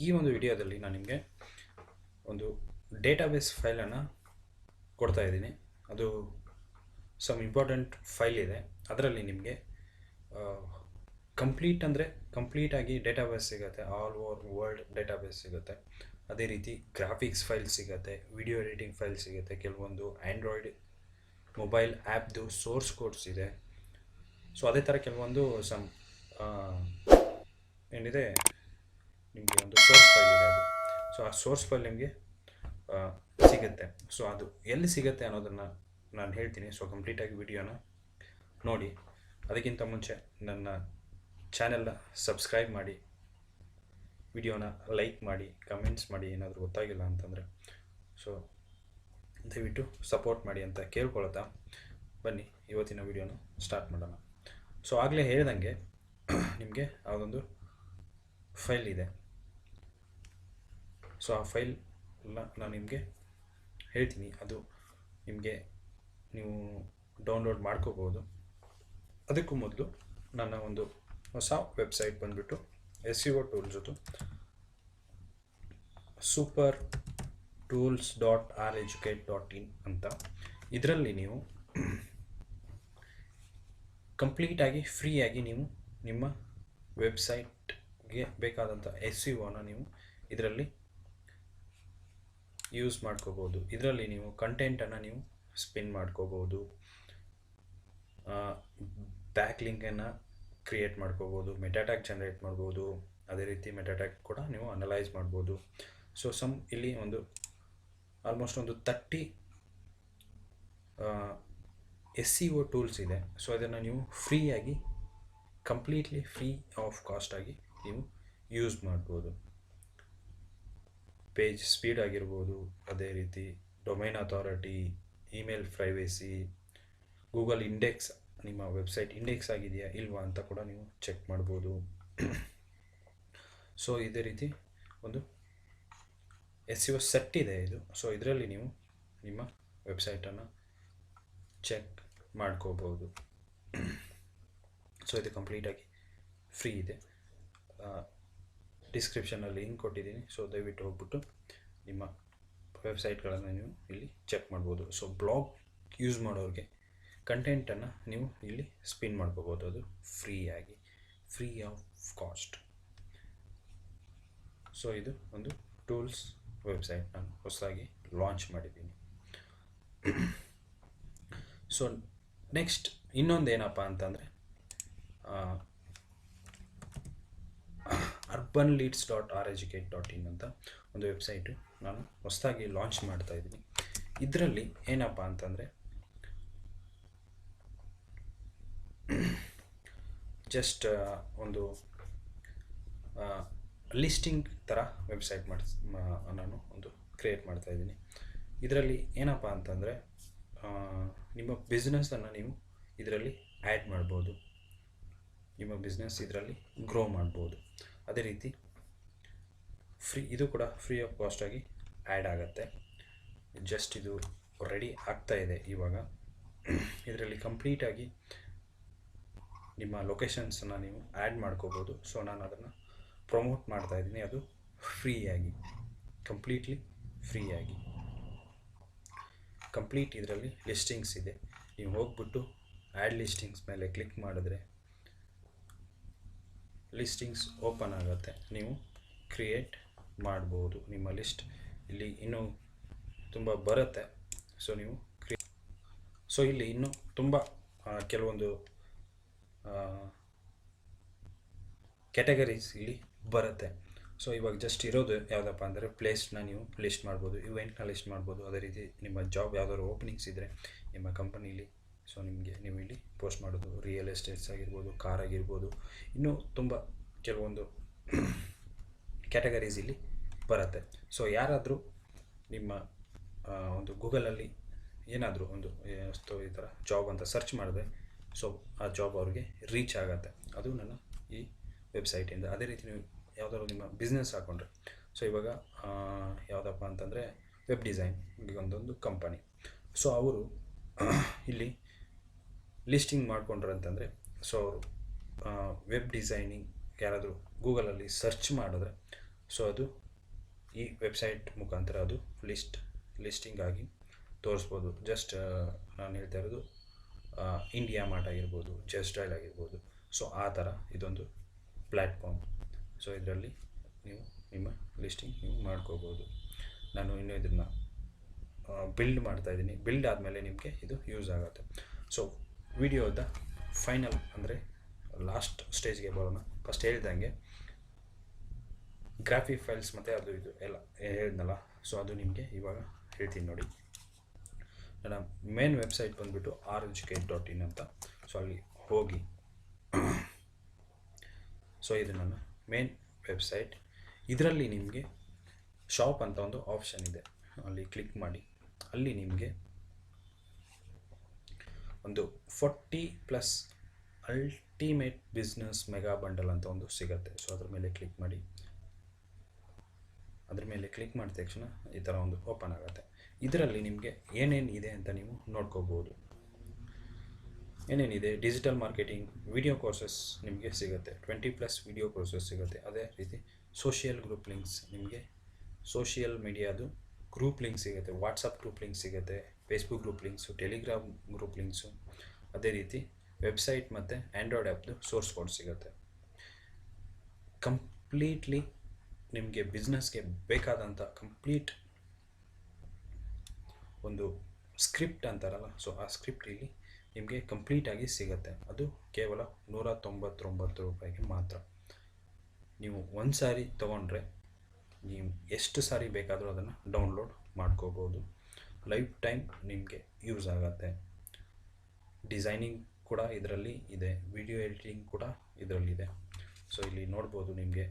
ಈ ಒಂದು ವಿಡಿಯೋದಲ್ಲಿ ನಾನು ನಿಮಗೆ ಒಂದು ಡೇಟಾಬೇಸ್ ಫೈಲನ್ನು ಕೊಡ್ತಾ ಇದ್ದೀನಿ. ಅದು ಸಮ್ ಇಂಪಾರ್ಟೆಂಟ್ ಫೈಲ್ ಇದೆ. ಅದರಲ್ಲಿ ನಿಮಗೆ ಕಂಪ್ಲೀಟಾಗಿ ಡೇಟಾಬೇಸ್ ಸಿಗುತ್ತೆ, ಆಲ್ ಓವರ್ ವರ್ಲ್ಡ್ ಡೇಟಾಬೇಸ್ ಸಿಗುತ್ತೆ. ಅದೇ ರೀತಿ ಗ್ರಾಫಿಕ್ಸ್ ಫೈಲ್ ಸಿಗುತ್ತೆ, ವಿಡಿಯೋ ಎಡಿಟಿಂಗ್ ಫೈಲ್ ಸಿಗುತ್ತೆ, ಕೆಲವೊಂದು ಆ್ಯಂಡ್ರಾಯ್ಡ್ ಮೊಬೈಲ್ ಆ್ಯಪ್ದು ಸೋರ್ಸ್ ಕೋಡ್ಸ್ ಇದೆ. ಸೊ ಅದೇ ಥರ ಕೆಲವೊಂದು ಏನಿದೆ ನಿಮಗೆ ಒಂದು ಸೋರ್ಸ್ ಫೈಲ್ ಇದೆ. ಅದು ಸೊ ಆ ಸೋರ್ಸ್ ಫೈಲ್ ನಿಮಗೆ ಸಿಗುತ್ತೆ. ಸೊ ಅದು ಎಲ್ಲಿ ಸಿಗುತ್ತೆ ಅನ್ನೋದನ್ನು ನಾನು ಹೇಳ್ತೀನಿ. ಸೊ ಕಂಪ್ಲೀಟಾಗಿ ವಿಡಿಯೋನ ನೋಡಿ. ಅದಕ್ಕಿಂತ ಮುಂಚೆ ನನ್ನ ಚಾನೆಲ್ನ ಸಬ್ಸ್ಕ್ರೈಬ್ ಮಾಡಿ, ವಿಡಿಯೋನ ಲೈಕ್ ಮಾಡಿ, ಕಮೆಂಟ್ಸ್ ಮಾಡಿ ಏನಾದರೂ ಗೊತ್ತಾಗಿಲ್ಲ ಅಂತಂದರೆ. ಸೊ ದಯವಿಟ್ಟು ಸಪೋರ್ಟ್ ಮಾಡಿ ಅಂತ ಕೇಳ್ಕೊಳ್ತಾ ಬನ್ನಿ ಇವತ್ತಿನ ವಿಡಿಯೋನ ಸ್ಟಾರ್ಟ್ ಮಾಡೋಣ. ಸೊ ಆಗಲೇ ಹೇಳ್ದಂಗೆ ನಿಮಗೆ ಯಾವುದೊಂದು ಫೈಲ್ ಇದೆ. ಸೊ ಆ ಫೈಲ್ನ ನಾನು ನಿಮಗೆ ಹೇಳ್ತೀನಿ. ಅದು ನಿಮಗೆ ನೀವು ಡೌನ್ಲೋಡ್ ಮಾಡ್ಕೋಬೋದು. ಅದಕ್ಕೂ ಮೊದಲು ನನ್ನ ಒಂದು ಹೊಸ ವೆಬ್ಸೈಟ್ ಬಂದುಬಿಟ್ಟು SEO ಟೂಲ್ಸದು supertools.reducate.in ಅಂತ. ಇದರಲ್ಲಿ ನೀವು ಕಂಪ್ಲೀಟಾಗಿ ಫ್ರೀಯಾಗಿ ನೀವು ನಿಮ್ಮ ವೆಬ್ಸೈಟ್ಗೆ ಬೇಕಾದಂಥ SEOನ ನೀವು ಇದರಲ್ಲಿ ಯೂಸ್ ಮಾಡ್ಕೋಬೋದು. ಇದರಲ್ಲಿ ನೀವು ಕಂಟೆಂಟನ್ನು ನೀವು ಸ್ಪಿನ್ ಮಾಡ್ಕೋಬೋದು, ಬ್ಯಾಕ್ ಲಿಂಕನ್ನು ಕ್ರಿಯೇಟ್ ಮಾಡ್ಕೋಬೋದು, ಮೆಟಾಟ್ಯಾಗ್ ಜನರೇಟ್ ಮಾಡ್ಬೋದು. ಅದೇ ರೀತಿ ಮೆಟಾಟ್ಯಾಗ್ ಕೂಡ ನೀವು ಅನಲೈಸ್ ಮಾಡ್ಬೋದು. ಸೊ ಇಲ್ಲಿ ಆಲ್ಮೋಸ್ಟ್ ಒಂದು 30 SEO ಟೂಲ್ಸ್ ಇದೆ. ಸೊ ಅದನ್ನು ನೀವು ಫ್ರೀಯಾಗಿ ಕಂಪ್ಲೀಟ್ಲಿ ಫ್ರೀ ಆಫ್ ಕಾಸ್ಟಾಗಿ ನೀವು ಯೂಸ್ ಮಾಡ್ಬೋದು. ಪೇಜ್ ಸ್ಪೀಡ್ ಆಗಿರ್ಬೋದು, ಅದೇ ರೀತಿ domain authority, email privacy, Google index, ನಿಮ್ಮ ವೆಬ್ಸೈಟ್ ಇಂಡೆಕ್ಸ್ ಆಗಿದೆಯಾ ಇಲ್ವಾ ಅಂತ ಕೂಡ ನೀವು ಚೆಕ್ ಮಾಡ್ಬೋದು. ಸೊ ಇದೇ ರೀತಿ ಒಂದು SEO ಸೆಟ್ ಇದೆ ಇದು. ಸೊ ಇದರಲ್ಲಿ ನೀವು ನಿಮ್ಮ ವೆಬ್ಸೈಟನ್ನು ಚೆಕ್ ಮಾಡ್ಕೋಬೋದು. ಸೊ ಇದು ಕಂಪ್ಲೀಟಾಗಿ ಫ್ರೀ ಇದೆ. ಡಿಸ್ಕ್ರಿಪ್ಷನಲ್ಲಿ ಲಿಂಕ್ ಕೊಟ್ಟಿದ್ದೀನಿ. ಸೊ ದಯವಿಟ್ಟು ಹೋಗ್ಬಿಟ್ಟು ನಿಮ್ಮ ವೆಬ್ಸೈಟ್ಗಳನ್ನು ನೀವು ಇಲ್ಲಿ ಚೆಕ್ ಮಾಡ್ಬೋದು. ಸೊ ಬ್ಲಾಗ್ ಯೂಸ್ ಮಾಡೋರಿಗೆ ಕಂಟೆಂಟನ್ನು ನೀವು ಇಲ್ಲಿ ಸ್ಪಿನ್ ಮಾಡ್ಕೋಬೋದು, ಅದು ಫ್ರೀಯಾಗಿ, ಫ್ರೀ ಆಫ್ ಕಾಸ್ಟ್. ಸೊ ಇದು ಒಂದು ಟೂಲ್ಸ್ ವೆಬ್ಸೈಟ್ ನಾನು ಹೊಸದಾಗಿ ಲಾಂಚ್ ಮಾಡಿದ್ದೀನಿ. ಸೊ ನೆಕ್ಸ್ಟ್ ಇನ್ನೊಂದು ಏನಪ್ಪ ಅಂತಂದರೆ urbanleads.reducate.in ಅಂತ ಒಂದು ವೆಬ್ಸೈಟು ನಾನು ಹೊಸದಾಗಿ ಲಾಂಚ್ ಮಾಡ್ತಾಯಿದ್ದೀನಿ. ಇದರಲ್ಲಿ ಏನಪ್ಪ ಅಂತಂದರೆ ಜಸ್ಟ್ ಒಂದು ಲಿಸ್ಟಿಂಗ್ ಥರ ವೆಬ್ಸೈಟ್ ನಾನು ಒಂದು ಕ್ರಿಯೇಟ್ ಮಾಡ್ತಾಯಿದ್ದೀನಿ. ಇದರಲ್ಲಿ ಏನಪ್ಪ ಅಂತಂದರೆ ನಿಮ್ಮ ಬಿಸ್ನೆಸ್ಸನ್ನು ನೀವು ಇದರಲ್ಲಿ ಆ್ಯಡ್ ಮಾಡ್ಬೋದು, ನಿಮ್ಮ ಬಿಸ್ನೆಸ್ ಇದರಲ್ಲಿ ಗ್ರೋ ಮಾಡ್ಬೋದು. ಅದೇ ರೀತಿ ಇದು ಕೂಡ ಫ್ರೀ ಆಫ್ ಕಾಸ್ಟಾಗಿ ಆ್ಯಡ್ ಆಗುತ್ತೆ. ಜಸ್ಟ್ ಇದು ರೆಡಿ ಆಗ್ತಾಯಿದೆ ಇವಾಗ. ಇದರಲ್ಲಿ ಕಂಪ್ಲೀಟಾಗಿ ನಿಮ್ಮ ಲೊಕೇಶನ್ಸನ್ನು ನೀವು ಆ್ಯಡ್ ಮಾಡ್ಕೋಬೋದು. ಸೊ ನಾನು ಅದನ್ನು ಪ್ರಮೋಟ್ ಮಾಡ್ತಾಯಿದ್ದೀನಿ, ಅದು ಫ್ರೀಯಾಗಿ, ಕಂಪ್ಲೀಟ್ಲಿ ಫ್ರೀಯಾಗಿ. ಕಂಪ್ಲೀಟ್ ಇದರಲ್ಲಿ ಲಿಸ್ಟಿಂಗ್ಸ್ ಇದೆ. ನೀವು ಹೋಗ್ಬಿಟ್ಟು ಆ್ಯಡ್ ಲಿಸ್ಟಿಂಗ್ಸ್ ಮೇಲೆ ಕ್ಲಿಕ್ ಮಾಡಿದ್ರೆ ಲಿಸ್ಟಿಂಗ್ಸ್ ಓಪನ್ ಆಗುತ್ತೆ. ನೀವು ಕ್ರಿಯೇಟ್ ಮಾಡ್ಬೋದು ನಿಮ್ಮ ಲಿಸ್ಟ್. ಇಲ್ಲಿ ಇನ್ನೂ ತುಂಬ ಬರುತ್ತೆ. ಸೊ ನೀವು ಇಲ್ಲಿ ಇನ್ನೂ ತುಂಬ ಕೆಲವೊಂದು ಕ್ಯಾಟಗರೀಸ್ ಇಲ್ಲಿ ಬರುತ್ತೆ. ಸೊ ಇವಾಗ ಜಸ್ಟ್ ಇರೋದು ಯಾವುದಪ್ಪ ಅಂದರೆ ಪ್ಲೇಸ್ನ ನೀವು ಲಿಸ್ಟ್ ಮಾಡ್ಬೋದು, ಇವೆಂಟ್ನ ಲಿಸ್ಟ್ ಮಾಡ್ಬೋದು. ಅದೇ ರೀತಿ ನಿಮ್ಮ ಜಾಬ್ ಯಾವುದಾದ್ರು ಓಪನಿಂಗ್ಸ್ ಇದ್ದರೆ ನಿಮ್ಮ ಕಂಪನೀಲಿ, ಸೊ ನೀವು ಇಲ್ಲಿ ಪೋಸ್ಟ್ ಮಾಡೋದು, ರಿಯಲ್ ಎಸ್ಟೇಟ್ಸ್ ಆಗಿರ್ಬೋದು, ಕಾರ್ ಆಗಿರ್ಬೋದು, ಇನ್ನೂ ತುಂಬ ಕೆಲವೊಂದು ಕ್ಯಾಟಗರೀಸ್ ಇಲ್ಲಿ ಬರುತ್ತೆ. ಸೊ ಯಾರಾದರೂ ನಿಮ್ಮ ಒಂದು ಗೂಗಲಲ್ಲಿ ಏನಾದರೂ ಒಂದು ಈ ಥರ ಜಾಬ್ ಅಂತ ಸರ್ಚ್ ಮಾಡಿದ್ರೆ ಸೊ ಆ ಜಾಬ್ ಅವ್ರಿಗೆ ರೀಚ್ ಆಗುತ್ತೆ, ಅದು ನನ್ನ ಈ ವೆಬ್ಸೈಟಿಂದ. ಅದೇ ರೀತಿ ನೀವು ಯಾವುದಾದ್ರು ನಿಮ್ಮ ಬಿಸ್ನೆಸ್ ಹಾಕ್ಕೊಂಡ್ರೆ, ಸೊ ಇವಾಗ ಯಾವುದಪ್ಪ ಅಂತಂದರೆ ವೆಬ್ ಡಿಸೈನ್ ಒಂದೊಂದು ಕಂಪನಿ. ಸೊ ಅವರು ಇಲ್ಲಿ ಲಿಸ್ಟಿಂಗ್ ಮಾಡ್ಕೊಂಡ್ರು ಅಂತಂದರೆ, ಸೊ ಅವರು ವೆಬ್ ಡಿಸೈನಿಂಗ್ ಯಾರಾದರೂ ಗೂಗಲಲ್ಲಿ ಸರ್ಚ್ ಮಾಡಿದ್ರೆ ಸೊ ಅದು ಈ ವೆಬ್ಸೈಟ್ ಮುಖಾಂತರ ಅದು ಲಿಸ್ಟಿಂಗ್ ಆಗಿ ತೋರಿಸ್ಬೋದು. ಜಸ್ಟ್ ನಾನು ಹೇಳ್ತಾ ಇರೋದು ಇಂಡಿಯಾ ಮಾರ್ಟ್ ಆಗಿರ್ಬೋದು, ಜಸ್ಟ್ ಡಯಲ್ ಆಗಿರ್ಬೋದು. ಸೊ ಆ ಥರ ಇದೊಂದು ಪ್ಲ್ಯಾಟ್ಫಾರ್ಮ್. ಸೊ ಇದರಲ್ಲಿ ನೀವು ನಿಮ್ಮ ಲಿಸ್ಟಿಂಗ್ ನೀವು ಮಾಡ್ಕೋಬೋದು. ನಾನು ಇನ್ನೂ ಇದನ್ನು ಬಿಲ್ಡ್ ಮಾಡ್ತಾಯಿದ್ದೀನಿ. ಬಿಲ್ಡ್ ಆದಮೇಲೆ ನಿಮಗೆ ಇದು ಯೂಸ್ ಆಗುತ್ತೆ. ಸೊ ವಿಡಿಯೋದ ಫೈನಲ್ ಅಂದರೆ ಲಾಸ್ಟ್ ಸ್ಟೇಜ್ಗೆ ಬರೋಣ. ಫಸ್ಟ್ ಹೇಳ್ದಂಗೆ ಗ್ರಾಫಿಕ್ ಫೈಲ್ಸ್ ಮತ್ತು ಅದು ಇದು ಎಲ್ಲ ಹೇಳಿದ್ನಲ್ಲ, ಸೊ ಅದು ನಿಮಗೆ ಇವಾಗ ಹೇಳ್ತೀನಿ ನೋಡಿ. ನನ್ನ ಮೇನ್ ವೆಬ್ಸೈಟ್ ಬಂದುಬಿಟ್ಟು reducate.in ಅಂತ. ಸೊ ಅಲ್ಲಿ ಹೋಗಿ, ಸೊ ಇದು ನನ್ನ ಮೇನ್ ವೆಬ್ಸೈಟ್. ಇದರಲ್ಲಿ ನಿಮಗೆ ಶಾಪ್ ಅಂತ ಒಂದು ಆಪ್ಷನ್ ಇದೆ, ಅಲ್ಲಿ ಕ್ಲಿಕ್ ಮಾಡಿ. ಅಲ್ಲಿ ನಿಮಗೆ ಒಂದು 40+ ಅಲ್ಟಿಮೇಟ್ ಬಿಸ್ನೆಸ್ ಮೆಗಾ ಬಂಡಲ್ ಅಂತ ಒಂದು ಸಿಗುತ್ತೆ. ಸೊ ಅದ್ರ ಮೇಲೆ ಕ್ಲಿಕ್ ಮಾಡಿ. ಅದ್ರ ಮೇಲೆ ಕ್ಲಿಕ್ ಮಾಡಿದ ತಕ್ಷಣ ಈ ಥರ ಒಂದು ಓಪನ್ ಆಗುತ್ತೆ. ಇದರಲ್ಲಿ ನಿಮಗೆ ಏನೇನು ಇದೆ ಅಂತ ನೀವು ನೋಡ್ಕೋಬೋದು. ಏನೇನಿದೆ, ಡಿಜಿಟಲ್ ಮಾರ್ಕೆಟಿಂಗ್, ವಿಡಿಯೋ ಕೋರ್ಸಸ್ ನಿಮಗೆ ಸಿಗುತ್ತೆ, 20+ ವಿಡಿಯೋ ಕೋರ್ಸಸ್ ಸಿಗುತ್ತೆ. ಅದೇ ರೀತಿ ಸೋಷಿಯಲ್ ಗ್ರೂಪ್ ಲಿಂಕ್ಸ್, ನಿಮಗೆ ಸೋಷಿಯಲ್ ಮೀಡಿಯಾದು ಗ್ರೂಪ್ ಲಿಂಕ್ ಸಿಗುತ್ತೆ, ವಾಟ್ಸಪ್ ಗ್ರೂಪ್ ಲಿಂಕ್ ಸಿಗುತ್ತೆ, Facebook group links, Telegram group links. ಅದೇ ರೀತಿ ವೆಬ್ಸೈಟ್ ಮತ್ತು ಆ್ಯಂಡ್ರಾಯ್ಡ್ ಆ್ಯಪ್ದು ಸೋರ್ಸ್ ಕೋಡ್ ಸಿಗುತ್ತೆ. ಕಂಪ್ಲೀಟ್ಲಿ ನಿಮಗೆ ಬಿಸ್ನೆಸ್ಗೆ ಬೇಕಾದಂಥ ಕಂಪ್ಲೀಟ್ ಒಂದು ಸ್ಕ್ರಿಪ್ಟ್ ಅಂತಾರಲ್ಲ, ಸೊ ಆ ಸ್ಕ್ರಿಪ್ಟ್ ಇಲ್ಲಿ ನಿಮಗೆ ಕಂಪ್ಲೀಟಾಗಿ ಸಿಗುತ್ತೆ. ಅದು ಕೇವಲ 199 ರೂಪಾಯಿಗೆ ಮಾತ್ರ. ನೀವು ಒಂದು ಸಾರಿ ತೊಗೊಂಡ್ರೆ ನೀವು ಎಷ್ಟು ಸಾರಿ ಬೇಕಾದರೂ ಅದನ್ನು ಡೌನ್ಲೋಡ್ ಮಾಡ್ಕೋಬೋದು. ಲೈಫ್ ಟೈಮ್ ನಿಮಗೆ ಯೂಸ್ ಆಗುತ್ತೆ. ಡಿಸೈನಿಂಗ್ ಕೂಡ ಇದರಲ್ಲಿ ಇದೆ, ವಿಡಿಯೋ ಎಡಿಟಿಂಗ್ ಕೂಡ ಇದರಲ್ಲಿದೆ. ಸೊ ಇಲ್ಲಿ ನೋಡ್ಬೋದು, ನಿಮಗೆ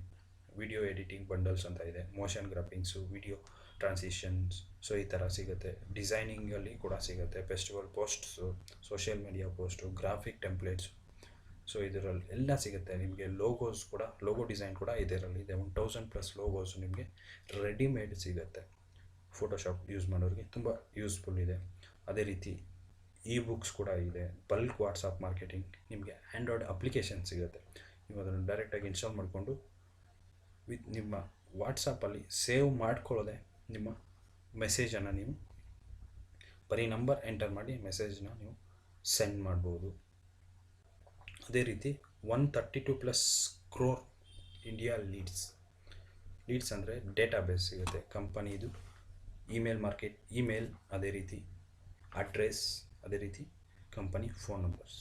ವಿಡಿಯೋ ಎಡಿಟಿಂಗ್ ಬಂಡಲ್ಸ್ ಅಂತ ಇದೆ, motion graphics, video transitions, so ಈ ಥರ ಸಿಗುತ್ತೆ. ಡಿಸೈನಿಂಗಲ್ಲಿ ಕೂಡ ಸಿಗುತ್ತೆ, festival posts, social media post, graphic templates. So ಇದರಲ್ಲಿ ಎಲ್ಲ ಸಿಗುತ್ತೆ. ನಿಮಗೆ ಲೋಗೋಸ್ ಕೂಡ, ಲೋಗೋ ಡಿಸೈನ್ ಕೂಡ ಇದರಲ್ಲಿ ಇದೆ. 1000+ ಲೋಗೋಸು ನಿಮಗೆ ರೆಡಿಮೇಡ್ ಸಿಗುತ್ತೆ. ಫೋಟೋಶಾಪ್ ಯೂಸ್ ಮಾಡೋರಿಗೆ ತುಂಬ ಯೂಸ್ಫುಲ್ ಇದೆ. ಅದೇ ರೀತಿ ಇ ಬುಕ್ಸ್ ಕೂಡ ಇದೆ. ಬಲ್ಕ್ ವಾಟ್ಸಪ್ ಮಾರ್ಕೆಟಿಂಗ್, ನಿಮಗೆ ಆ್ಯಂಡ್ರಾಯ್ಡ್ ಅಪ್ಲಿಕೇಶನ್ ಸಿಗುತ್ತೆ. ನೀವು ಅದನ್ನು ಡೈರೆಕ್ಟಾಗಿ ಇನ್ಸ್ಟಾಲ್ ಮಾಡಿಕೊಂಡು ವಿತ್ ನಿಮ್ಮ ವಾಟ್ಸಪ್ಪಲ್ಲಿ ಸೇವ್ ಮಾಡ್ಕೊಳ್ಳೋದೆ ನಿಮ್ಮ ಮೆಸೇಜನ್ನು ನೀವು ಬರೀ ನಂಬರ್ ಎಂಟರ್ ಮಾಡಿ ಮೆಸೇಜ್ನ ನೀವು ಸೆಂಡ್ ಮಾಡ್ಬೋದು. ಅದೇ ರೀತಿ 132+ ಕ್ರೋರ್ ಇಂಡಿಯಾ ಲೀಡ್ಸ್ ಅಂದರೆ ಡೇಟಾಬೇಸ್ ಸಿಗುತ್ತೆ. ಕಂಪನಿದು ಇಮೇಲ್, ಅದೇ ರೀತಿ ಅಡ್ರೆಸ್, ಅದೇ ರೀತಿ ಕಂಪನಿ ಫೋನ್ ನಂಬರ್ಸ್.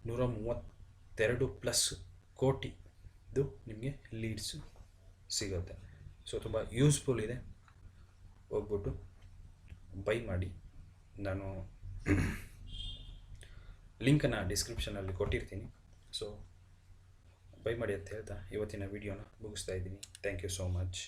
132+ ಕೋಟಿದು ನಿಮಗೆ ಲೀಡ್ಸು ಸಿಗುತ್ತೆ. ಸೊ ತುಂಬ ಯೂಸ್ಫುಲ್ ಇದೆ. ಹೋಗ್ಬಿಟ್ಟು ಬೈ ಮಾಡಿ. ನಾನು ಲಿಂಕನ್ನು ಡಿಸ್ಕ್ರಿಪ್ಷನಲ್ಲಿ ಕೊಟ್ಟಿರ್ತೀನಿ. ಸೊ ಬೈ ಮಾಡಿ ಅಂತ ಹೇಳ್ತಾ ಇವತ್ತಿನ ವಿಡಿಯೋನ ಮುಗಿಸ್ತಾ ಇದ್ದೀನಿ. Thank you so much.